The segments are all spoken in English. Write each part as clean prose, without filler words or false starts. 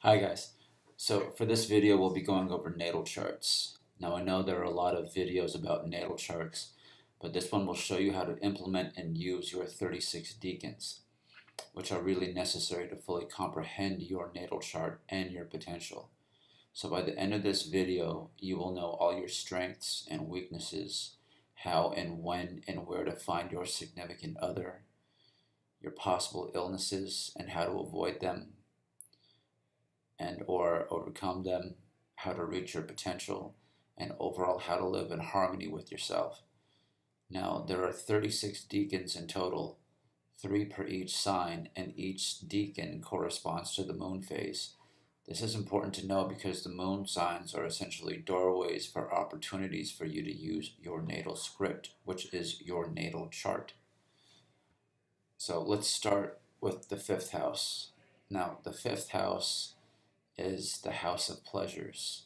Hi guys. So for this video we'll be going over natal charts. Now I know there are a lot of videos about natal charts, but this one will show you how to implement and use your 36 decans, which are really necessary to fully comprehend your natal chart and your potential. So by the end of this video you will know all your strengths and weaknesses, how and when and where to find your significant other, your possible illnesses and how to avoid them, and or overcome them, how to reach your potential, and overall how to live in harmony with yourself. Now, there are 36 decans in total, 3 per each sign, and each decan corresponds to the moon phase. This is important to know because the moon signs are essentially doorways for opportunities for you to use your natal script, which is your natal chart. So let's start with the 5th house. Now, the 5th house is the house of pleasures,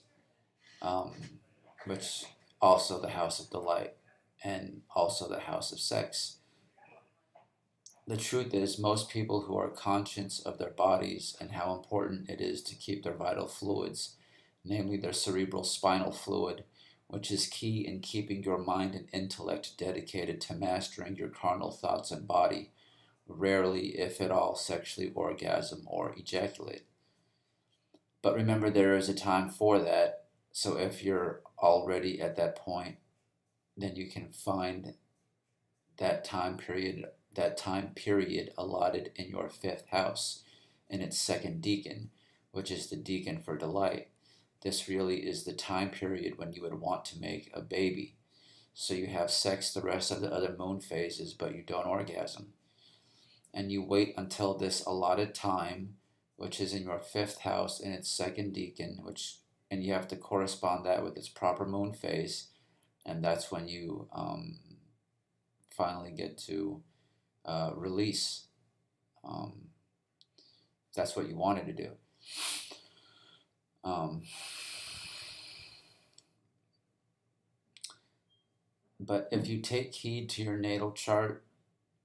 which also the house of delight, and also the house of sex. The truth is, most people who are conscious of their bodies and how important it is to keep their vital fluids, namely their cerebral spinal fluid, which is key in keeping your mind and intellect dedicated to mastering your carnal thoughts and body, rarely, if at all, sexually orgasm or ejaculate. But remember, there is a time for that. So if you're already at that point, then you can find that time period allotted in your 5th house in its 2nd decan, which is the decan for delight. This really is the time period when you would want to make a baby. So you have sex the rest of the other moon phases, but you don't orgasm. And you wait until this allotted time, which is in your 5th house in its 2nd decan, and you have to correspond that with its proper moon phase, and that's when you finally get to release. That's what you wanted to do. But if you take heed to your natal chart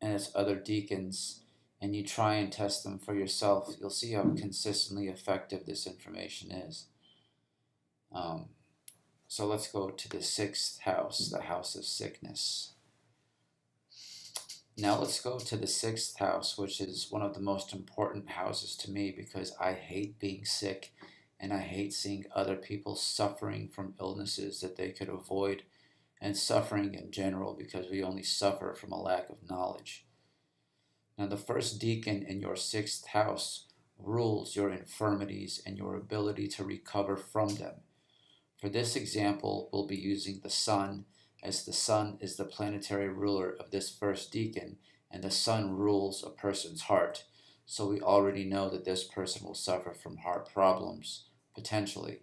and its other decans, and you try and test them for yourself, you'll see how consistently effective this information is. So let's go to the 6th house, the house of sickness. Now let's go to the 6th house, which is one of the most important houses to me because I hate being sick and I hate seeing other people suffering from illnesses that they could avoid, and suffering in general because we only suffer from a lack of knowledge. Now, the 1st decan in your 6th house rules your infirmities and your ability to recover from them. For this example, we'll be using the sun, as the sun is the planetary ruler of this 1st decan, and the sun rules a person's heart. So we already know that this person will suffer from heart problems, potentially.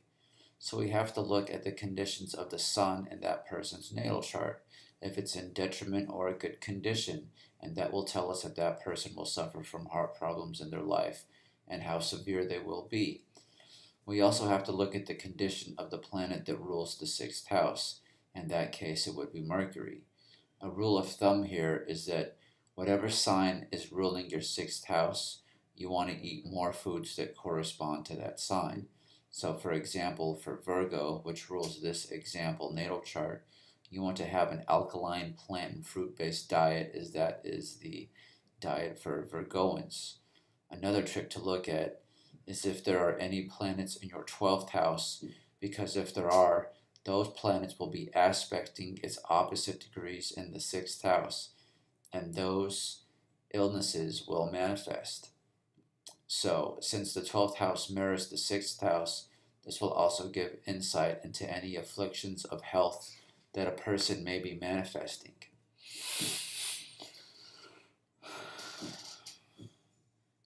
So we have to look at the conditions of the sun in that person's natal chart, if it's in detriment or a good condition, and that will tell us if that person will suffer from heart problems in their life and how severe they will be. We also have to look at the condition of the planet that rules the 6th house. In that case, it would be Mercury. A rule of thumb here is that whatever sign is ruling your 6th house, you want to eat more foods that correspond to that sign. So for example, for Virgo, which rules this example natal chart, you want to have an alkaline plant and fruit-based diet, as that is the diet for Virgoans. Another trick to look at is if there are any planets in your 12th house, because if there are, those planets will be aspecting its opposite degrees in the 6th house, and those illnesses will manifest. So, since the 12th house mirrors the 6th house, this will also give insight into any afflictions of health that a person may be manifesting.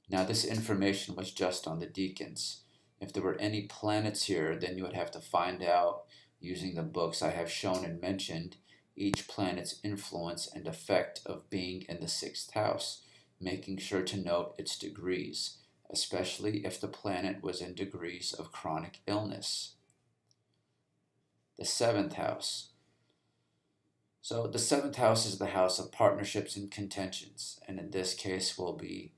Now, this information was just on the decans. If there were any planets here, then you would have to find out, using the books I have shown and mentioned, each planet's influence and effect of being in the 6th house, making sure to note its degrees, especially if the planet was in degrees of chronic illness. The 7th house. So the 7th house is the house of partnerships and contentions, and in this case will be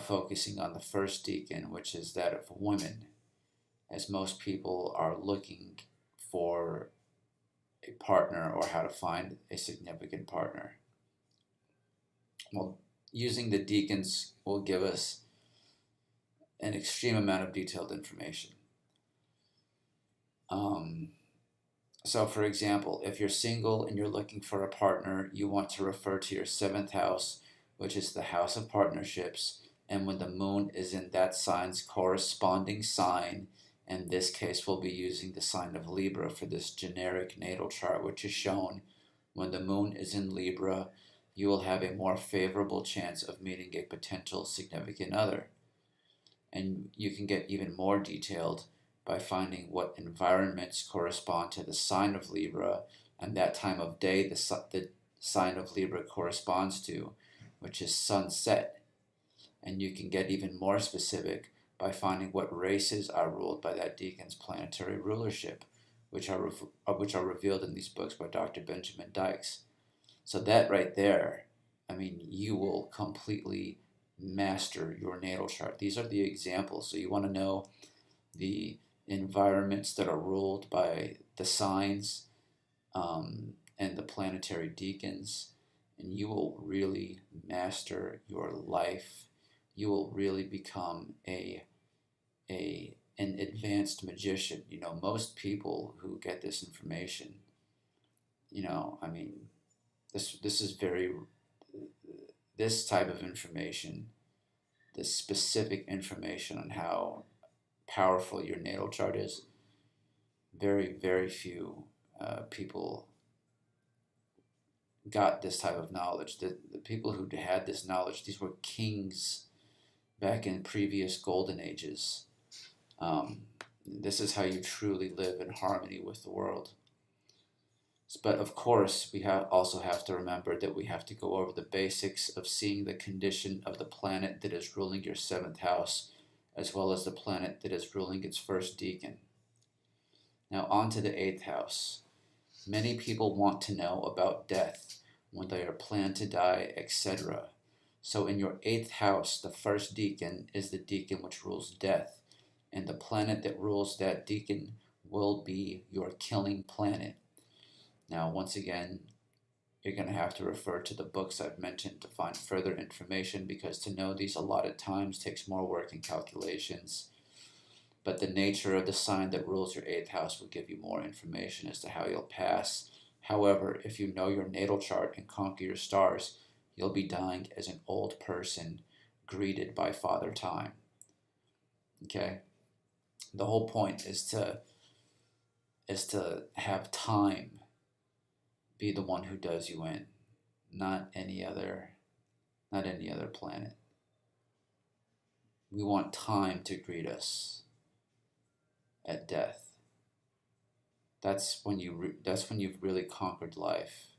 focusing on the first decan, which is that of women, as most people are looking for a partner or how to find a significant partner. Well, using the decans will give us an extreme amount of detailed information. So for example, if you're single and you're looking for a partner, you want to refer to your 7th house, which is the house of partnerships, and when the moon is in that sign's corresponding sign, in this case we'll be using the sign of Libra for this generic natal chart, which is shown when the moon is in Libra, you will have a more favorable chance of meeting a potential significant other. And you can get even more detailed by finding what environments correspond to the sign of Libra and that time of day the sign of Libra corresponds to, which is sunset. And you can get even more specific by finding what races are ruled by that decan's planetary rulership, which are revealed in these books by Dr. Benjamin Dykes. So that right there, I mean, you will completely master your natal chart. These are the examples. So you want to know the environments that are ruled by the signs and the planetary decans, and you will really master your life. You will really become an advanced magician. You know, most people who get this information, you know, I mean, this is very, this type of information, this specific information on how powerful your natal chart is, very, very few people got this type of knowledge. The people who had this knowledge, these were kings back in previous golden ages. This is how you truly live in harmony with the world. But of course, we also have to remember that we have to go over the basics of seeing the condition of the planet that is ruling your 7th house, as well as the planet that is ruling its first decan. Now on to the 8th house. Many people want to know about death, when they are planned to die, etc. So in your 8th house, the first decan is the decan which rules death, and the planet that rules that decan will be your killing planet. Now, once again, you're going to have to refer to the books I've mentioned to find further information, because to know these allotted times takes more work and calculations. But the nature of the sign that rules your 8th house will give you more information as to how you'll pass. However, if you know your natal chart and conquer your stars, you'll be dying as an old person greeted by Father Time. Okay? The whole point is to have time be the one who does you in, not any other planet. We want time to greet us at death. That's when you've really conquered life,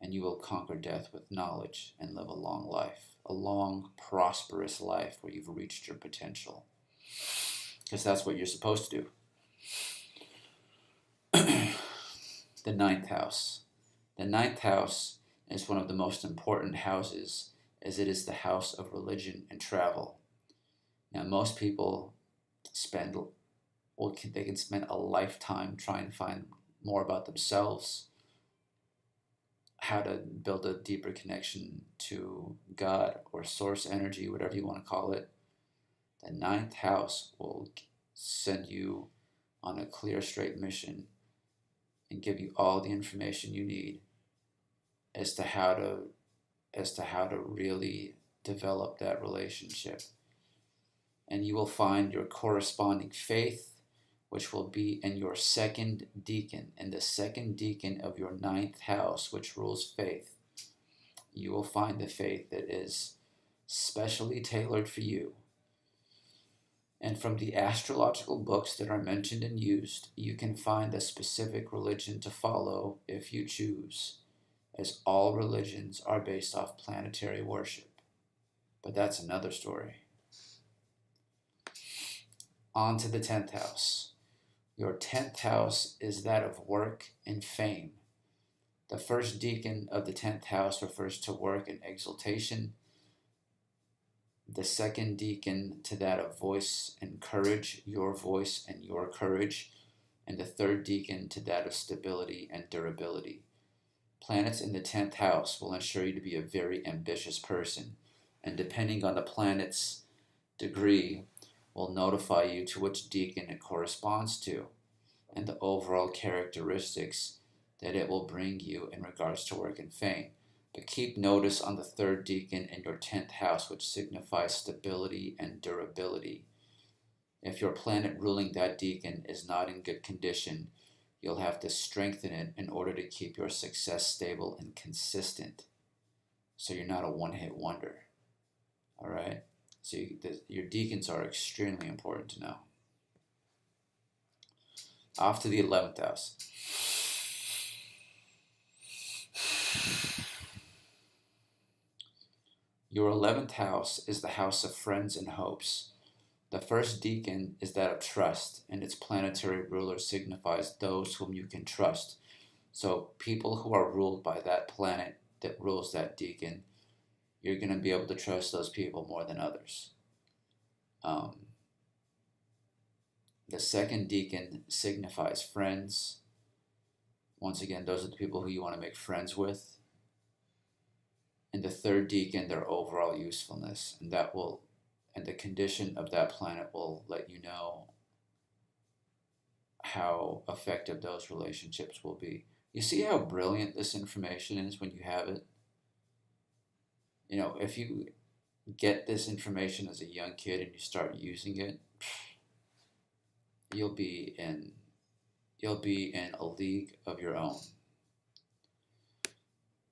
and you will conquer death with knowledge and live a long life, a long, prosperous life where you've reached your potential. Because that's what you're supposed to do. The 9th house. The 9th house is one of the most important houses, as it is the house of religion and travel. Now, most people they can spend a lifetime trying to find more about themselves, how to build a deeper connection to God or source energy, whatever you want to call it. The 9th house will send you on a clear, straight mission and give you all the information you need as to how to really develop that relationship. And you will find your corresponding faith, which will be in your 2nd decan, in the 2nd decan of your 9th house, which rules faith. You will find the faith that is specially tailored for you. And from the astrological books that are mentioned and used, you can find a specific religion to follow if you choose, as all religions are based off planetary worship. But that's another story. On to the 10th house. Your 10th house is that of work and fame. The first decan of the 10th house refers to work and exaltation. The second decan to that of voice and courage, your voice and your courage. And the third decan to that of stability and durability. Planets in the 10th house will ensure you to be a very ambitious person, and depending on the planet's degree, will notify you to which decan it corresponds to, and the overall characteristics that it will bring you in regards to work and fame. But keep notice on the third decan in your 10th house, which signifies stability and durability. If your planet ruling that decan is not in good condition, you'll have to strengthen it in order to keep your success stable and consistent, so you're not a one-hit wonder. All right? So your decans are extremely important to know. Off to the 11th house. Your 11th house is the house of friends and hopes. The first decan is that of trust, and its planetary ruler signifies those whom you can trust. So people who are ruled by that planet that rules that decan, you're going to be able to trust those people more than others. The second decan signifies friends. Once again, those are the people who you want to make friends with. And the third decan, their overall usefulness, and the condition of that planet will let you know how effective those relationships will be. You see how brilliant this information is when you have it? You know, if you get this information as a young kid and you start using it, you'll be in a league of your own.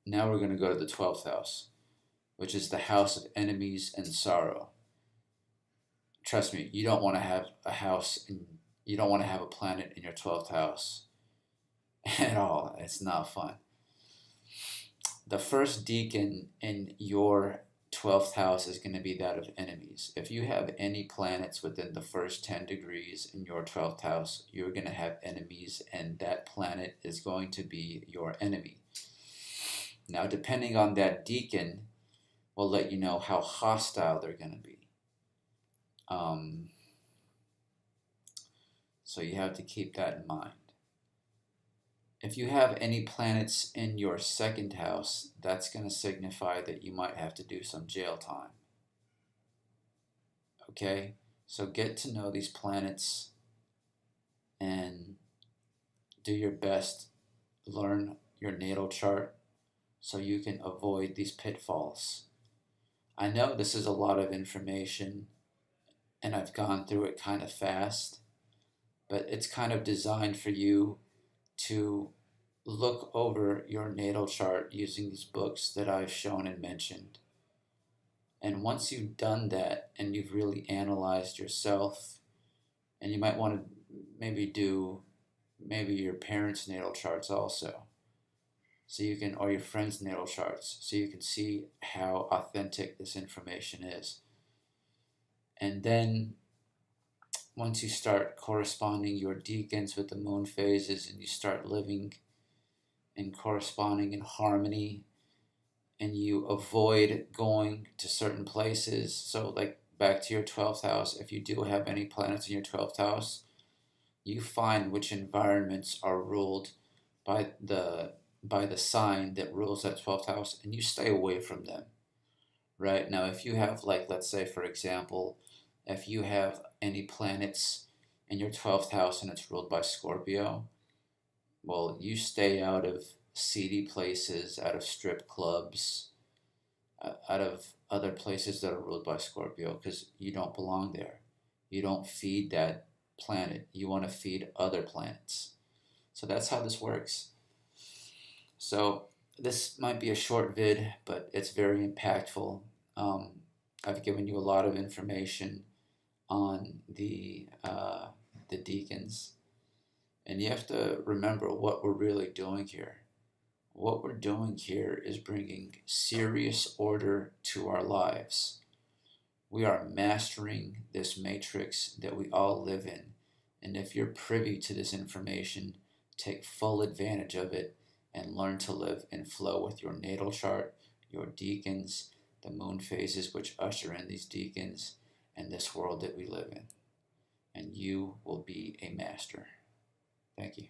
Now we're going to go to the 12th house, which is the house of enemies and sorrow. Trust me, you don't want to have a planet in your 12th house at all. It's not fun. The first decan in your 12th house is going to be that of enemies. If you have any planets within the first 10 degrees in your 12th house, you're going to have enemies, and that planet is going to be your enemy. Now, depending on that decan, will let you know how hostile they're going to be. So you have to keep that in mind. If you have any planets in your second house, that's going to signify that you might have to do some jail time. Okay? So get to know these planets and do your best. Learn your natal chart so you can avoid these pitfalls. I know this is a lot of information and I've gone through it kind of fast, but it's kind of designed for you to look over your natal chart using these books that I've shown and mentioned. And once you've done that and you've really analyzed yourself, and you might want to maybe do your parents' natal charts also, so you can, or your friends' natal charts, so you can see how authentic this information is. And then once you start corresponding your decans with the moon phases and you start living and corresponding in harmony, and you avoid going to certain places, so like back to your 12th house, if you do have any planets in your 12th house, you find which environments are ruled by the sign that rules that 12th house, and you stay away from them. Right? Now, if you have, like, let's say, for example, if you have any planets in your 12th house and it's ruled by Scorpio, well, you stay out of seedy places, out of strip clubs, out of other places that are ruled by Scorpio, because you don't belong there. You don't feed that planet. You want to feed other planets. So that's how this works. So this might be a short vid, but it's very impactful. I've given you a lot of information on the decans, and you have to remember what we're really doing here. What we're doing here is bringing serious order to our lives. We are mastering this matrix that we all live in, and if you're privy to this information, take full advantage of it and learn to live in flow with your natal chart, your decans, the moon phases which usher in these decans and this world that we live in. And you will be a master. Thank you.